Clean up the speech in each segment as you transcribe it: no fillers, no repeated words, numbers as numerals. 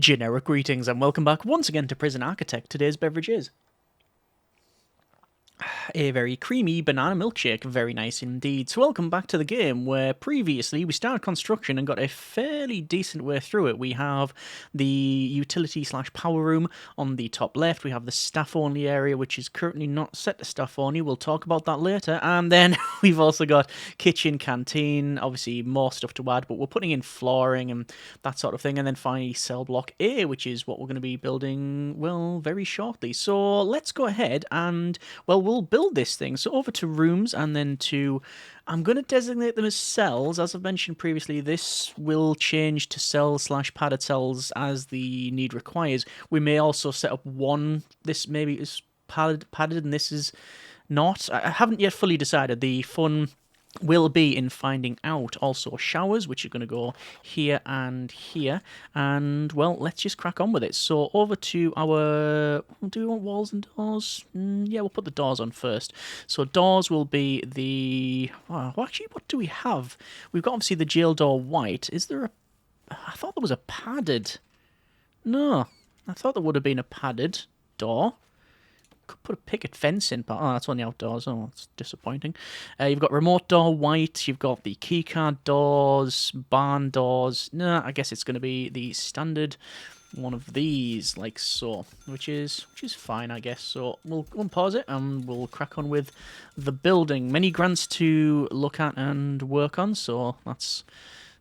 Generic greetings and welcome back once again to Prison Architect. Today's beverage is a very creamy banana milkshake, very nice indeed. So welcome back to the game where previously we started construction and got a fairly decent way through it. We have the utility slash power room on the top left. We have the staff only area, which is currently not set to staff only. We'll talk about that later. And then we've also got kitchen, canteen, obviously more stuff to add, but we're putting in flooring and that sort of thing. And then finally cell block A, which is what we're going to be building, well, very shortly. So let's go ahead and, well, we'll build this thing. So over to rooms and then to, I'm going to designate them as cells. As I've mentioned previously, this will change to cells slash padded cells as the need requires. We may also set up one, this maybe is padded and this is not. I haven't yet fully decided. The fun will be in finding out. Also showers, which are going to go here and here, and well, let's just crack on with it. So over to our, do we want walls and doors? Yeah, we'll put the doors on first. So doors will be the, well, actually, what do we have? We've got obviously the jail door white. Is there a, I thought there was a padded, no, I thought there would have been a padded door. Could put a picket fence in, but oh, that's on the outdoors. Oh, it's disappointing. You've got remote door white. You've got the keycard doors, barn doors. No, I guess it's going to be the standard one of these, like so, which is fine, I guess. So we'll unpause it and we'll crack on with the building. Many grants to look at and work on, so that's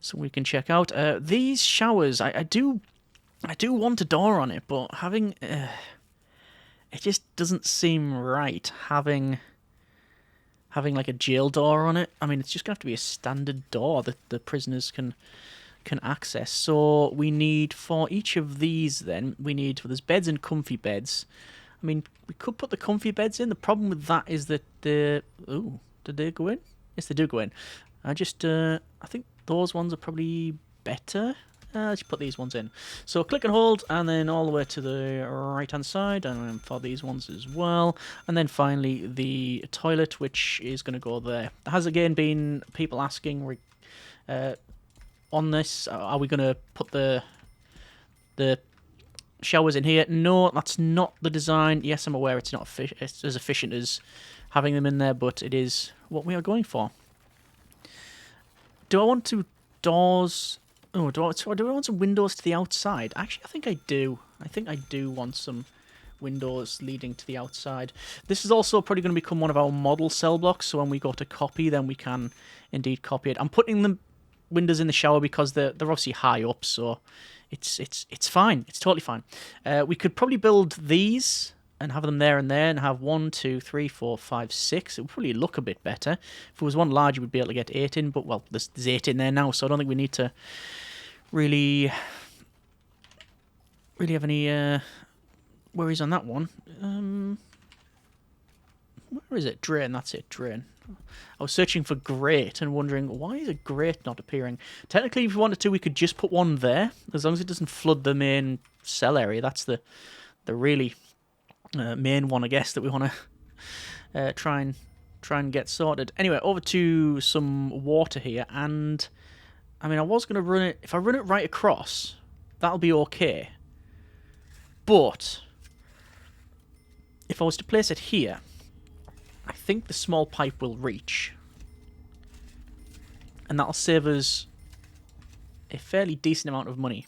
something we can check out. These showers, I do want a door on it, but having. It just doesn't seem right having like a jail door on it. I mean, it's just going to have to be a standard door that the prisoners can access. So we need, for each of these then, we need, well, there's beds and comfy beds. I mean, we could put the comfy beds in. The problem with that is that did they go in? Yes, they do go in. I think those ones are probably better. Let's put these ones in. So click and hold, and then all the way to the right-hand side, and for these ones as well. And then finally the toilet, which is going to go there. There has again been people asking on this, are we going to put the showers in here? No, that's not the design. Yes, I'm aware it's not it's as efficient as having them in there, but it is what we are going for. Do I want to doors... Oh, do I want some windows to the outside? Actually, I think I do. I think I do want some windows leading to the outside. This is also probably going to become one of our model cell blocks, so when we go to copy, then we can indeed copy it. I'm putting the windows in the shower because they're obviously high up, so it's fine. It's totally fine. We could probably build these and have them there and have 1, 2, 3, 4, 5, 6. It would probably look a bit better. If it was one larger, we'd be able to get 8 in, but well, there's 8 in there now, so I don't think we need to really have any worries on that one. Where is it? Drain, that's it, drain. I was searching for grate and wondering, why is a grate not appearing? Technically, if we wanted to, we could just put one there, as long as it doesn't flood the main cell area. That's the really main one, I guess, that we want to try and get sorted. Anyway, over to some water here, and I mean, I was going to run it... If I run it right across, that'll be okay. But if I was to place it here, I think the small pipe will reach. And that'll save us a fairly decent amount of money.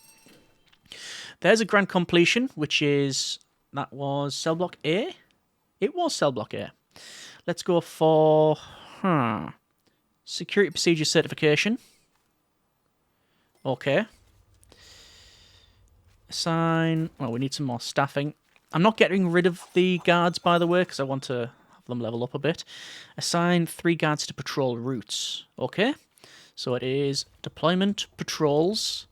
There's a grand completion, which is... That was cell block A? It was cell block A. Let's go for... Security procedure certification. Okay. Assign... Well, we need some more staffing. I'm not getting rid of the guards, by the way, because I want to have them level up a bit. Assign 3 guards to patrol routes. Okay. So it is deployment patrols...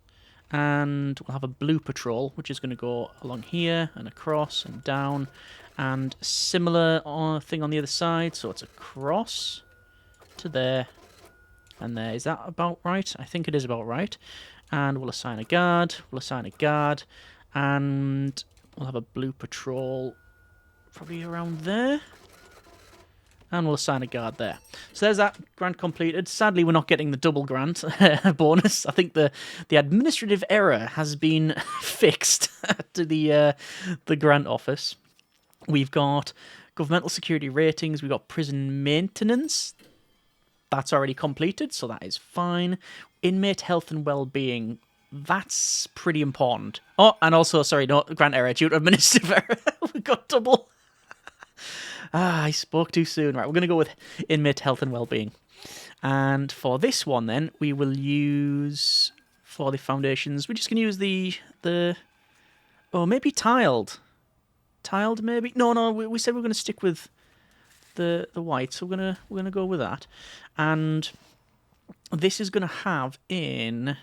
And we'll have a blue patrol, which is going to go along here and across and down. And similar thing on the other side. So it's across to there and there. Is that about right? I think it is about right. And we'll assign a guard. We'll assign a guard. And we'll have a blue patrol probably around there. And we'll assign a guard there. So there's that grant completed. Sadly, we're not getting the double grant bonus. I think the administrative error has been fixed to the grant office. We've got governmental security ratings. We've got prison maintenance. That's already completed, so that is fine. Inmate health and well-being. That's pretty important. Oh, and also, sorry, no, grant error due to administrative error. We got double. I spoke too soon. Right, we're going to go with inmate health and well-being. And for this one, then, we will use, for the foundations, we're just going to use the oh, maybe tiled. Tiled, maybe? No, we said we're going to stick with the white, so we're gonna go with that. And this is going to have in,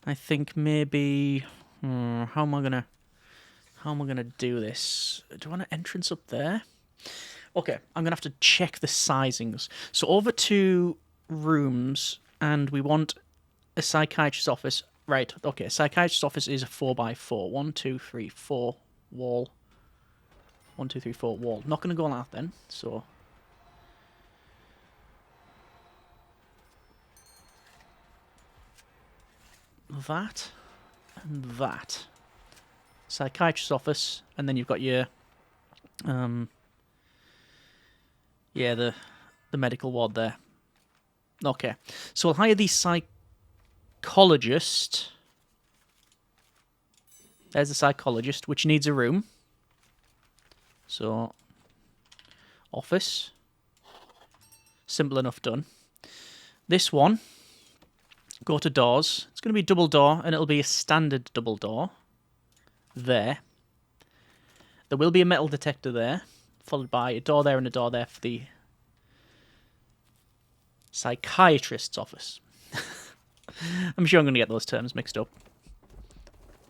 I think, maybe, how am I going to do this? Do I want an entrance up there? Okay, I'm going to have to check the sizings. So over 2 rooms, and we want a psychiatrist's office. Right, okay, psychiatrist's office is a 4x4. 1, 2, 3, 4 wall. 1, 2, 3, 4 wall. Not going to go on that then, so... that, and that. Psychiatrist's office, and then you've got your... yeah, the medical ward there. Okay, so we'll hire the psychologist. There's the psychologist, which needs a room. So, office. Simple enough done. This one, go to doors. It's going to be a double door, and it'll be a standard double door. There. There will be a metal detector there, followed by a door there and a door there for the psychiatrist's office. I'm sure I'm going to get those terms mixed up.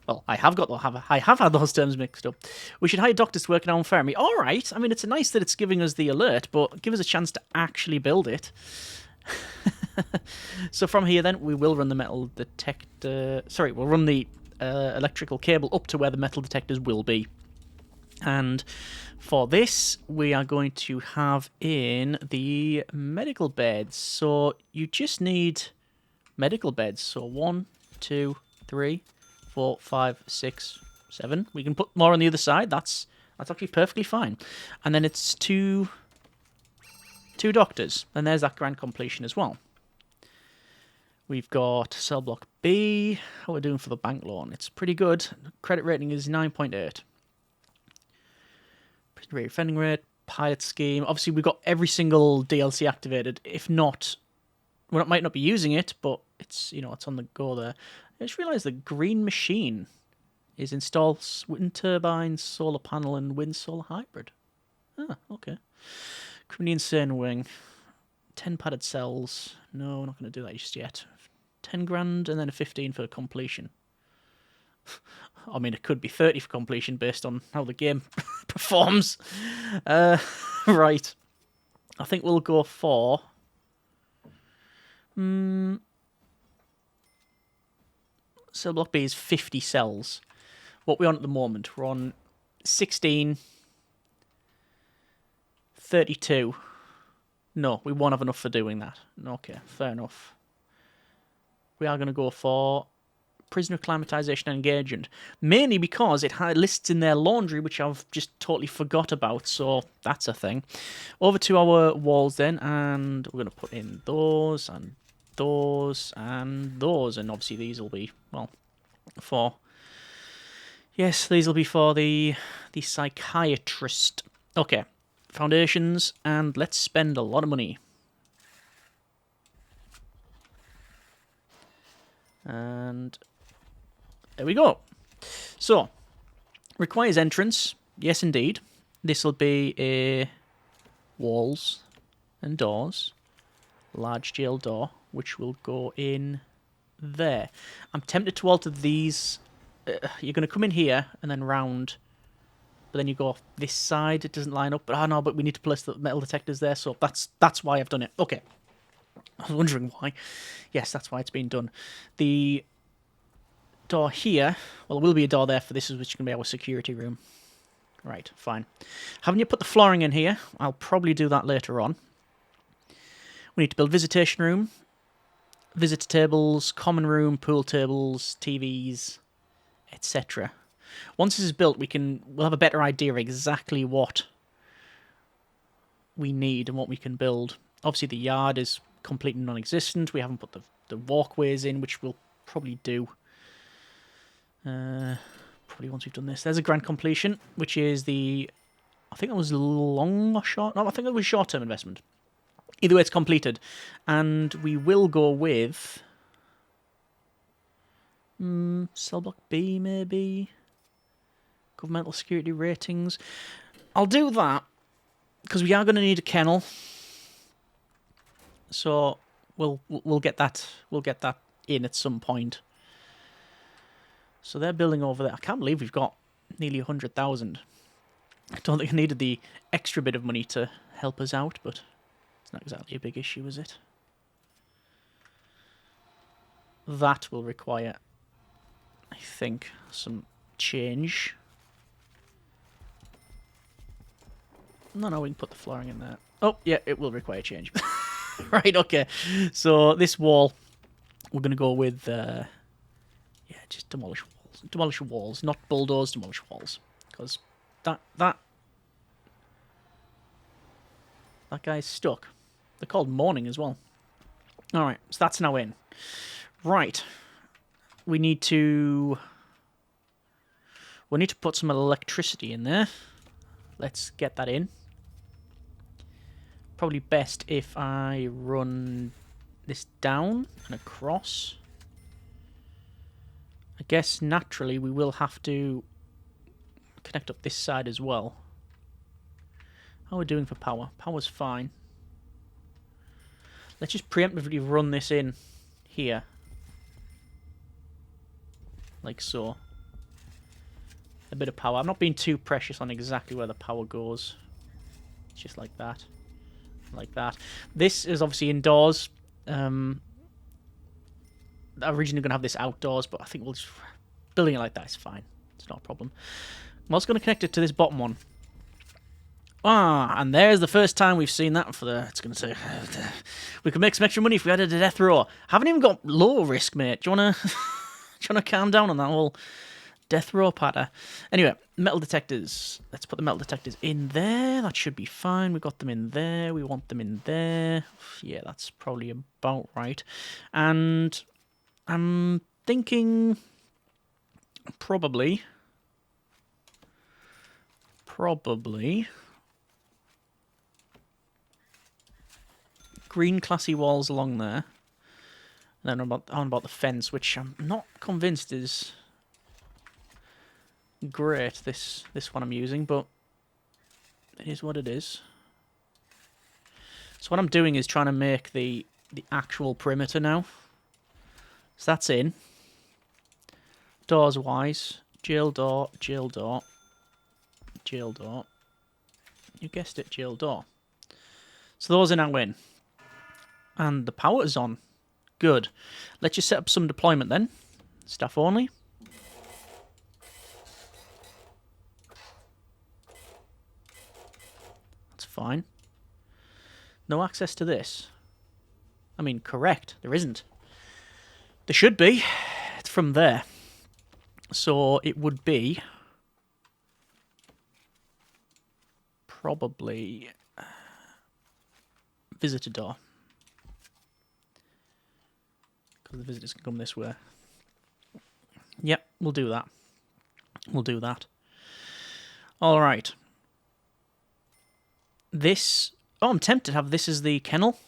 Well, I have had those terms mixed up. We should hire doctors to work in our infirmary. All right. I mean, it's nice that it's giving us the alert, but give us a chance to actually build it. So from here, then, we will run the metal detector... Sorry, we'll run the electrical cable up to where the metal detectors will be. And for this, we are going to have in the medical beds. So you just need medical beds. So 1, 2, 3... 4, 5, 6, 7. We can put more on the other side. That's actually perfectly fine. And then it's two doctors. And there's that grand completion as well. We've got cell block B. How are we doing for the bank loan? It's pretty good. Credit rating is 9.8. Prison rate, offending rate, pilot scheme. Obviously, we've got every single DLC activated. If not, we might not be using it, but it's, it's on the go there. I just realised the green machine is installed wind turbine, solar panel, and wind solar hybrid. Ah, okay. Criminally insane wing. 10 padded cells. No, we're not going to do that just yet. 10 grand and then a 15 for completion. I mean, it could be 30 for completion based on how the game performs. Right. I think we'll go for... Cell block B is 50 cells. What we're on at the moment, we're on 16, 32. No, we won't have enough for doing that. Okay, fair enough. We are going to go for prisoner acclimatization and engagement. Mainly because it lists in their laundry, which I've just totally forgot about, so that's a thing. Over to our walls then, and we're going to put in those, and those, and those, and obviously these will be, well, for... Yes, these will be for the psychiatrist. Okay, foundations, and let's spend a lot of money. And there we go. So, requires entrance. Yes, indeed. This will be a walls and doors. Large jail door, which will go in there. I'm tempted to alter these. You're going to come in here and then round, but then you go off this side. It doesn't line up. But no, but we need to place the metal detectors there, so that's why I've done it. Okay. I was wondering why. Yes, that's why it's been done. The door here, well, there will be a door there for this, which is going to be our security room. Right, fine. Haven't you put the flooring in here? I'll probably do that later on. We need to build visitation room, visitor tables, common room, pool tables, TVs, etc. Once this is built, we'll have a better idea of exactly what we need and what we can build. Obviously, the yard is completely non-existent. We haven't put the walkways in, which we'll probably do. Probably once we've done this. There's a grand completion, which is the... I think that was long or short... No, I think it was short-term investment. Either way, it's completed. And we will go with... cell block B, maybe? Governmental security ratings. I'll do that, because we are going to need a kennel. So we'll get that in at some point. So they're building over there. I can't believe we've got nearly 100,000. I don't think I needed the extra bit of money to help us out, but it's not exactly a big issue, is it? That will require, I think, some change. No, we can put the flooring in there. Oh, yeah, it will require change. Right, okay. So this wall, we're going to go with, yeah, just demolish walls. Demolish walls, not bulldoze, demolish walls. Because that guy's stuck. They're called mourning as well. Alright, so that's now in. Right. We need to put some electricity in there. Let's get that in. Probably best if I run this down and across. I guess naturally we will have to connect up this side as well. How are we doing for power? Power's fine. Let's just preemptively run this in here. Like so. A bit of power. I'm not being too precious on exactly where the power goes. It's just like that. Like that. This is obviously indoors. Originally going to have this outdoors, but I think we'll just... Building it like that is fine. It's not a problem. I'm also going to connect it to this bottom one. Ah, and there's the first time we've seen that for the... It's going to say... We could make some extra money if we added a death row. Haven't even got low risk, mate. Do you want to calm down on that whole death row patter? Anyway, metal detectors. Let's put the metal detectors in there. That should be fine. We got them in there. We want them in there. Yeah, that's probably about right. And I'm thinking probably green classy walls along there. And then on about the fence, which I'm not convinced is great, this one I'm using, but it is what it is. So what I'm doing is trying to make the actual perimeter now. So that's in. Doors wise, jail door, jail door, jail door. You guessed it, jail door. So those are now in. And the power's on. Good. Let's just set up some deployment then. Staff only. That's fine. No access to this. I mean, correct. There isn't. There should be. It's from there. So it would be probably visitor door. Because the visitors can come this way. Yep, we'll do that. We'll do that. All right. This... Oh, I'm tempted to have this as the kennel.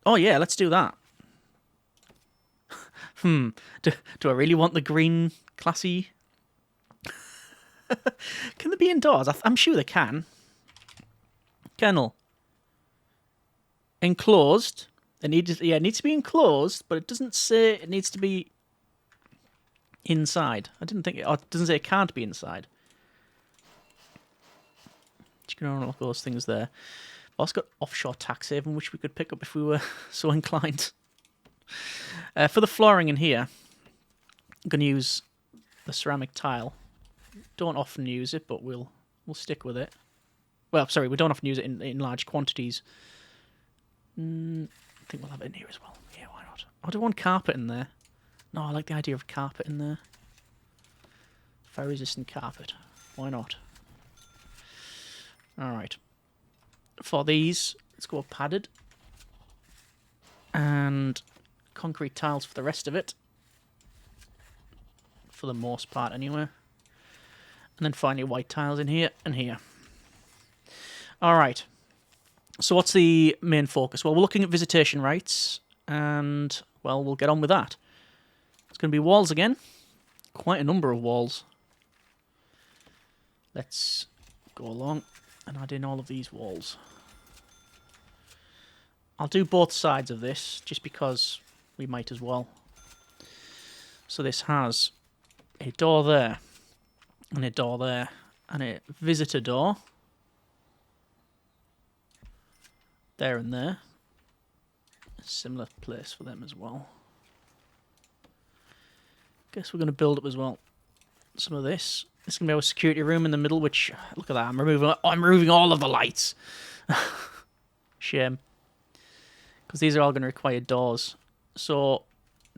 Oh, yeah, let's do that. Do I really want the green classy? Can they be indoors? I'm sure they can. Kennel. Enclosed. It needs to be enclosed, but it doesn't say it needs to be inside. I didn't think it... it doesn't say it can't be inside. You can unlock those things there. I've also got offshore tax haven, which we could pick up if we were so inclined. For the flooring in here, I'm going to use the ceramic tile. Don't often use it, but we'll We'll stick with it. Well, sorry, we don't often use it in large quantities. I think we'll have it in here as well. Yeah, why not? I do want carpet in there. No, I like the idea of carpet in there. Fire-resistant carpet. Why not? Alright. For these, let's go padded. And concrete tiles for the rest of it. For the most part, anyway. And then finally white tiles in here and here. Alright. So what's the main focus? Well, we're looking at visitation rights. And, well, we'll get on with that. It's going to be walls again. Quite a number of walls. Let's go along and add in all of these walls. I'll do both sides of this, just because we might as well. So this has a door there, and a door there, and a visitor door. There and there. A similar place for them as well. Guess we're going to build up as well some of this. This is going to be our security room in the middle, which, look at that, I'm removing all of the lights. Shame. Because these are all going to require doors. So,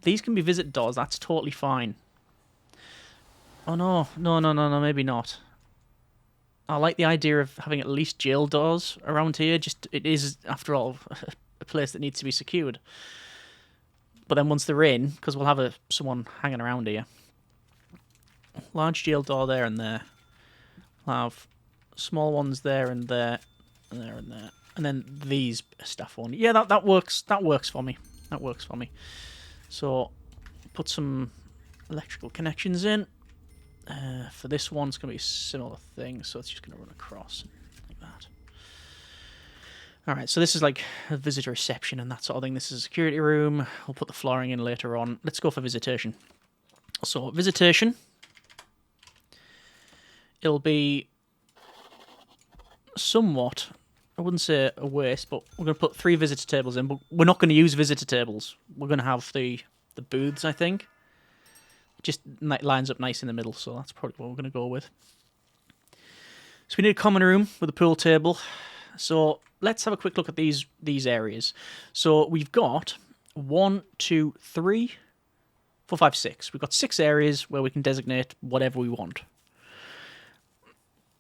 these can be visit doors, that's totally fine. Oh no, no, maybe not. I like the idea of having at least jail doors around here. Just, it is, after all, a place that needs to be secured. But then once they're in, because we'll have someone hanging around here. Large jail door there and there. We'll have small ones there and there, and there and there. And then these staff only. Yeah, that works. That works for me. That works for me. So, put some electrical connections in. For this one, it's going to be a similar thing. So, it's just going to run across like that. Alright, so this is like a visitor reception and that sort of thing. This is a security room. We'll put the flooring in later on. Let's go for visitation. So, visitation. It'll be somewhat, I wouldn't say a waste, but we're going to put 3 visitor tables in, but we're not going to use visitor tables. We're going to have the booths, I think. Just lines up nice in the middle, so that's probably what we're going to go with. So we need a common room with a pool table. So let's have a quick look at these areas. So we've got 1, 2, 3, 4, 5, 6. We've got 6 areas where we can designate whatever we want.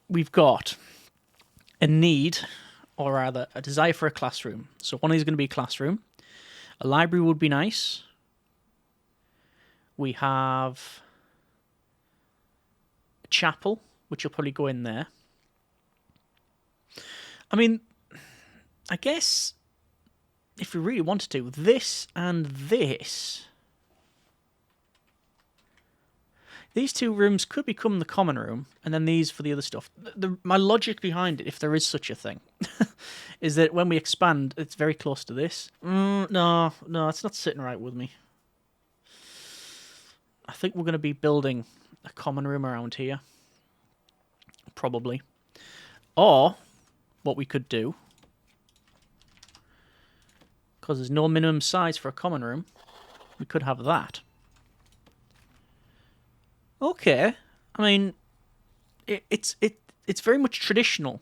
We've got a need, or rather a desire for a classroom. So one of these is going to be a classroom. A library would be nice. We have a chapel, which will probably go in there. I mean, I guess if we really wanted to, this and this, these 2 rooms could become the common room, and then these for the other stuff. My logic behind it, if there is such a thing, is that when we expand, it's very close to this. No, it's not sitting right with me. I think we're going to be building a common room around here. Probably. Or, what we could do, because there's no minimum size for a common room, we could have that. Okay, I mean, it's very much traditional.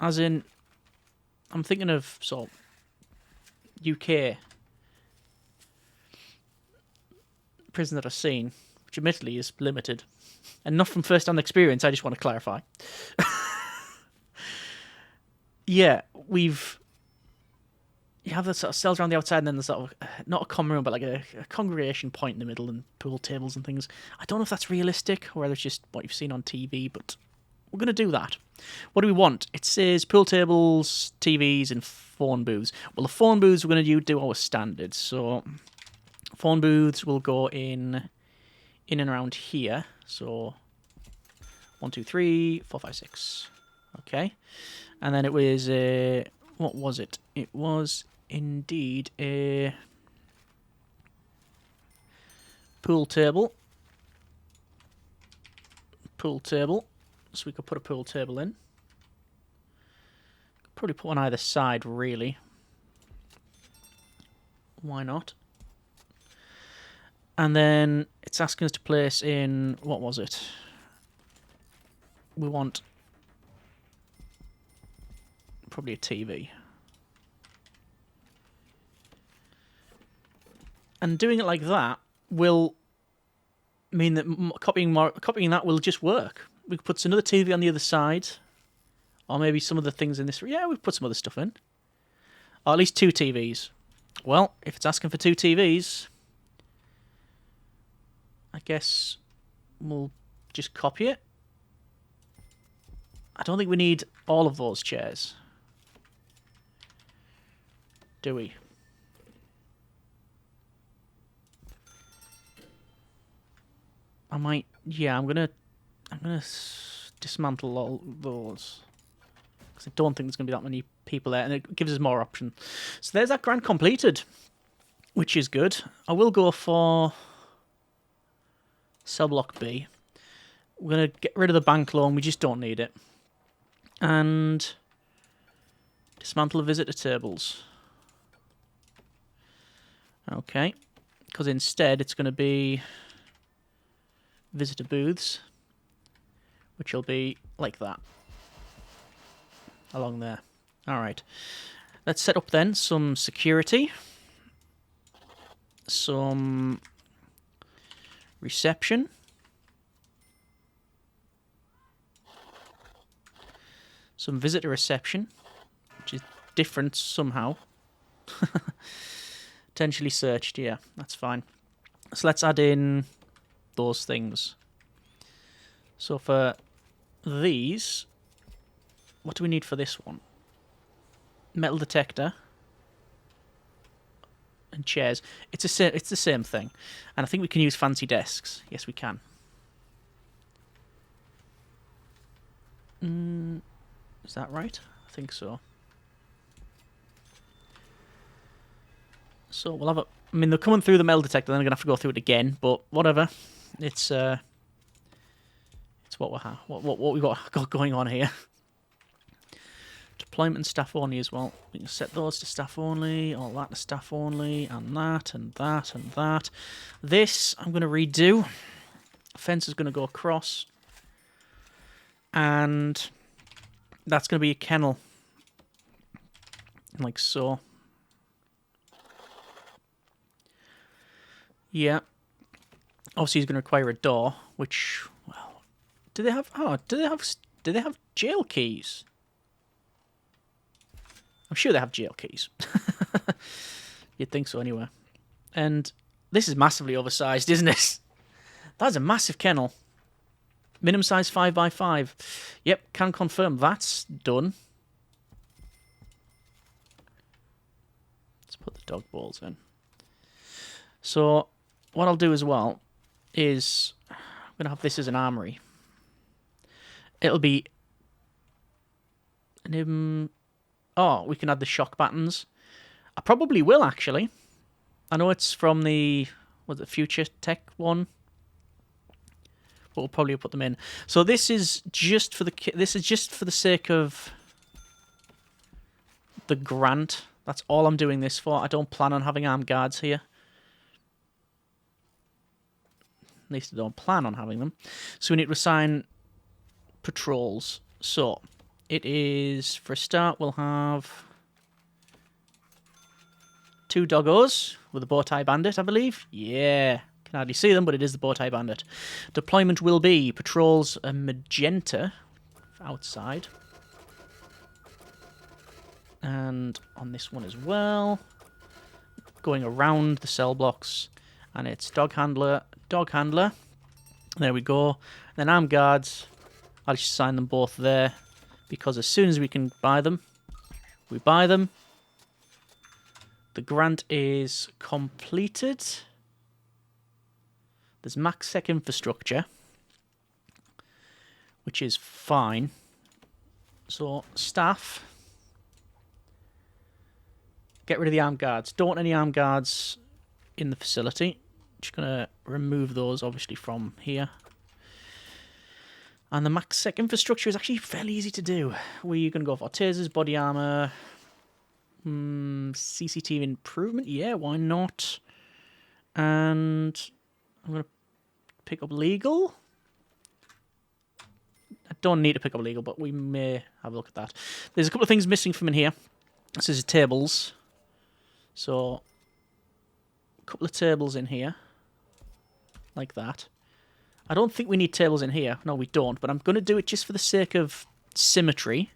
As in, I'm thinking of sort of UK prison that I've seen, which admittedly is limited, and not from first-hand experience. I just want to clarify. Yeah, you have the sort of cells around the outside, and then the sort of, not a common room, but like a congregation point in the middle, and pool tables and things. I don't know if that's realistic, or whether it's just what you've seen on TV, but we're going to do that. What do we want? It says pool tables, TVs, and phone booths. Well, the phone booths we're going to do our standard. So, phone booths will go in and around here. So, 1, 2, 3, 4, 5, 6. Okay. And then it was what was it? It was indeed a pool table. Pool table. So we could put a pool table in. Could probably put on either side, really. Why not? And then it's asking us to place in, what was it? We want probably a TV. And doing it like that will mean that copying that will just work. We could put another TV on the other side, or maybe some of the things in this. Yeah, we put some other stuff in, or at least 2 TVs. Well, if it's asking for 2 TVs, I guess we'll just copy it. I don't think we need all of those chairs, do we? I might. Yeah, I'm gonna dismantle all those because I don't think there's gonna be that many people there, and it gives us more option. So there's that grant completed, which is good. I will go for cell block B. We're gonna get rid of the bank loan. We just don't need it, and dismantle the visitor tables. Okay, because instead it's gonna be visitor booths, which will be like that along there. All right, let's set up then some security, some reception, some visitor reception, which is different somehow. Potentially searched, yeah, that's fine. So let's add in those things. So for these, what do we need for this one? Metal detector and chairs. It's the same thing, and I think we can use fancy desks. Yes, we can. Is that right? I think so. So we'll have a. I mean, they're coming through the metal detector. Then I'm gonna have to go through it again. But whatever. It's what we got going on here. Deployment and staff only as well. We can set those to staff only, all that to staff only, and that, and that, and that. This I'm going to redo. Fence is going to go across. And that's going to be a kennel. Like so. Yeah. Obviously, he's going to require a door, which, well, do they have jail keys? I'm sure they have jail keys. You'd think so anyway. And this is massively oversized, isn't it? That's a massive kennel. Minimum size 5x5. Yep, can confirm that's done. Let's put the dog balls in. So what I'll do as well is I'm going to have this as an armory. It'll be... Oh, we can add the shock battens. I probably will, actually. I know it's from the... Was it Future Tech one? But we'll probably put them in. So this is just for the sake of the grant. That's all I'm doing this for. I don't plan on having armed guards here. At least I don't plan on having them. So we need to assign patrols. So it is, for a start, we'll have 2 doggos with a bow tie bandit, I believe. Yeah. Can hardly see them, but it is the bow tie bandit. Deployment will be patrols a magenta outside. And on this one as well, going around the cell blocks. And it's dog handler. There we go. Then armed guards, I'll just assign them both there, because as soon as we can buy them, we buy them. The grant is completed. There's max sec infrastructure, which is fine. So staff, get rid of the armed guards. Don't want any armed guards in the facility. Just gonna remove those obviously from here. And the max sec infrastructure is actually fairly easy to do. We're gonna go for tasers, body armor, CCTV improvement. Yeah, why not? And I'm going to pick up legal. I don't need to pick up legal, but we may have a look at that. There's a couple of things missing from in here. This is tables. So, a couple of tables in here. Like that. I don't think we need tables in here. No, we don't. But I'm going to do it just for the sake of symmetry.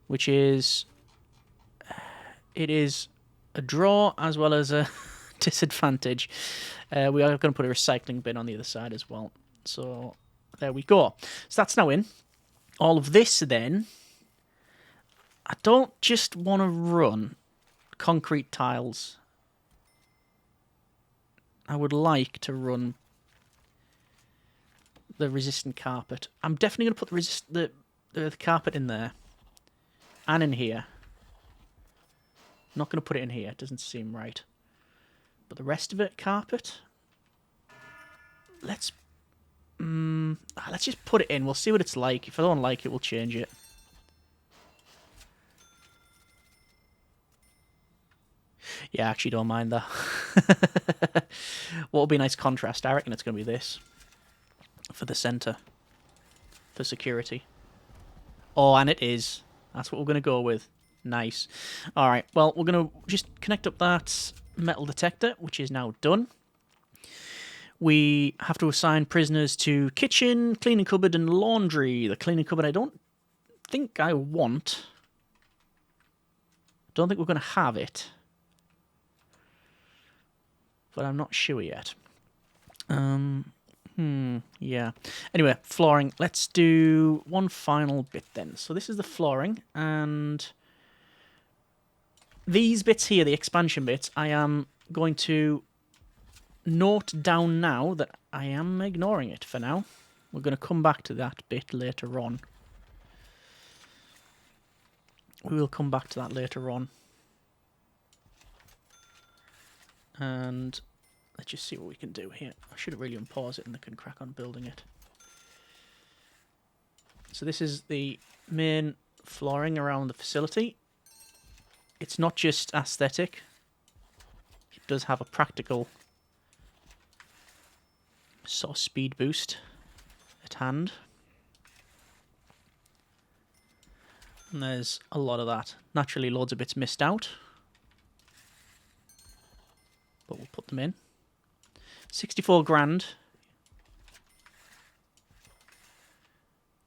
Which is... It is a draw as well as a disadvantage. We are going to put a recycling bin on the other side as well. So, there we go. So that's now in. All of this then... I don't just want to run concrete tiles. I would like to run the resistant carpet. I'm definitely going to put the carpet in there. And in here. I'm not going to put it in here. It doesn't seem right. But the rest of it, carpet. Let's just put it in. We'll see what it's like. If I don't like it, we'll change it. Yeah, I actually don't mind that. What will be a nice contrast? I reckon it's going to be this. For the centre. For security. Oh, and it is. That's what we're going to go with. Nice. Alright, well, we're going to just connect up that metal detector, which is now done. We have to assign prisoners to kitchen, cleaning cupboard, and laundry. The cleaning cupboard I don't think I want. Don't think we're going to have it. But I'm not sure yet. Yeah. Anyway, flooring. Let's do one final bit then. So this is the flooring, and these bits here, the expansion bits, I am going to note down now that I am ignoring it for now. We're going to come back to that bit later on. We will come back to that later on. And let's just see what we can do here. I should really unpause it and they can crack on building it. So this is the main flooring around the facility. It's not just aesthetic. It does have a practical sort of speed boost at hand. And there's a lot of that. Naturally, loads of bits missed out. But we'll put them in. 64 grand.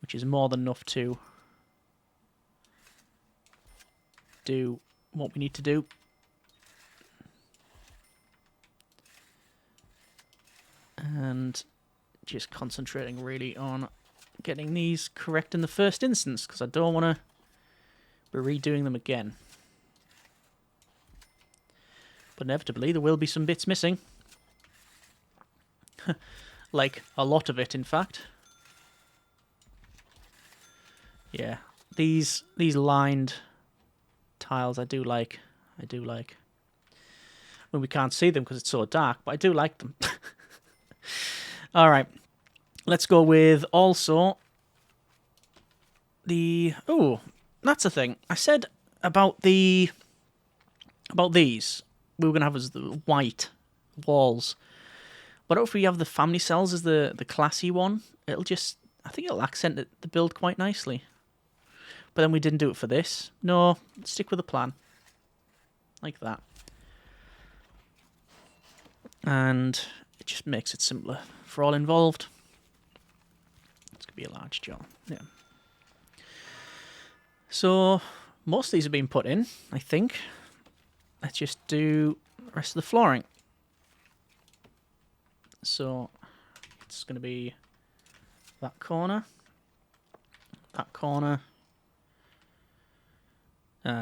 Which is more than enough to do what we need to do. And just concentrating really on getting these correct in the first instance, because I don't want to be redoing them again. But inevitably there will be some bits missing. Like a lot of it, in fact. Yeah, these lined tiles I do like. I do like. Well, we can't see them because it's so dark, but I do like them. All right, let's go with also the... Oh, that's the thing. I said about these. We were going to have as the white walls. But if we have the family cells as the classy one, it'll just... I think it'll accent the build quite nicely. But then we didn't do it for this. No, stick with the plan. Like that. And it just makes it simpler for all involved. It's going to be a large job. Yeah. So, most of these have been put in, I think. Let's just do the rest of the flooring. So, it's going to be that corner. That corner.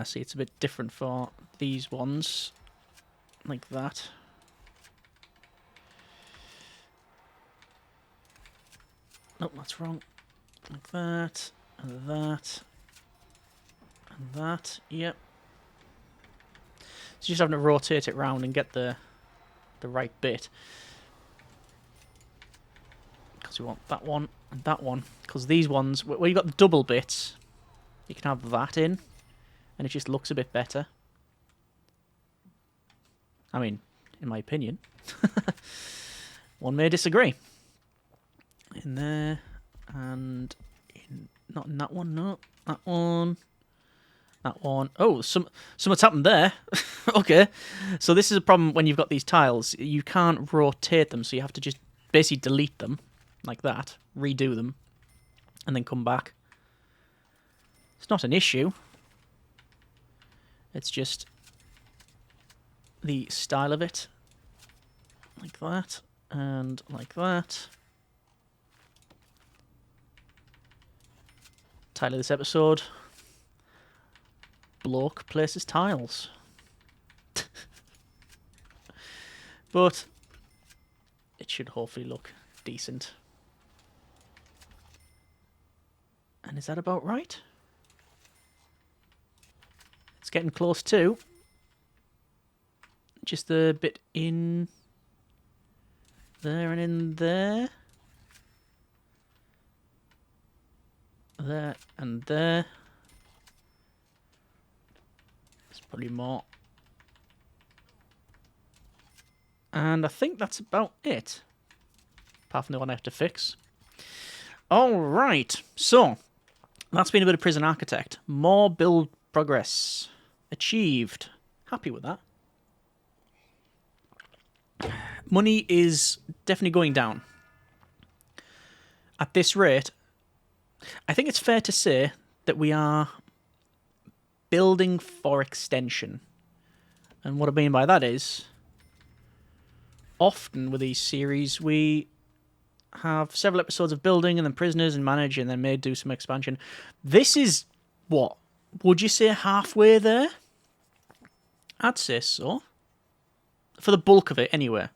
See, it's a bit different for these ones. Like that. Nope, that's wrong. Like that. And that. And that. Yep. So just having to rotate it round and get the right bit. Because we want that one and that one. Because these ones, where you've got the double bits, you can have that in. And it just looks a bit better. I mean, in my opinion. One may disagree. In there, and not in that one, no. That one. That one. Oh, something's happened there. Okay. So this is a problem when you've got these tiles. You can't rotate them, so you have to just basically delete them, like that, redo them, and then come back. It's not an issue. It's just the style of it. Like that, and like that. Title of this episode: Bloke places tiles. But it should hopefully look decent. And is that about right? It's getting close to. Just a bit in there and in there. There and there. There's probably more. And I think that's about it. Apart from the one I have to fix. Alright, so that's been a bit of Prison Architect. More build progress achieved. Happy with that. Money is definitely going down. At this rate, I think it's fair to say that we are building for extension. And what I mean by that is, often with these series, we have several episodes of building and then prisoners and manage and then may do some expansion. This is, what, would you say halfway there? I'd say so. For the bulk of it, anyway.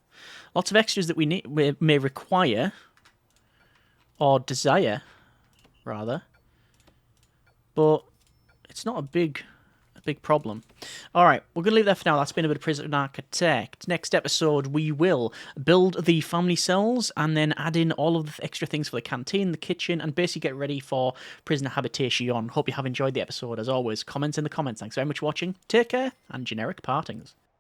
Lots of extras that we may require, or desire, rather. But it's not a big problem. Alright, we're going to leave that for now. That's been a bit of Prison Architect. Next episode, we will build the family cells and then add in all of the extra things for the canteen, the kitchen, and basically get ready for prisoner habitation. Hope you have enjoyed the episode. As always, comments in the comments. Thanks very much for watching. Take care, and generic partings.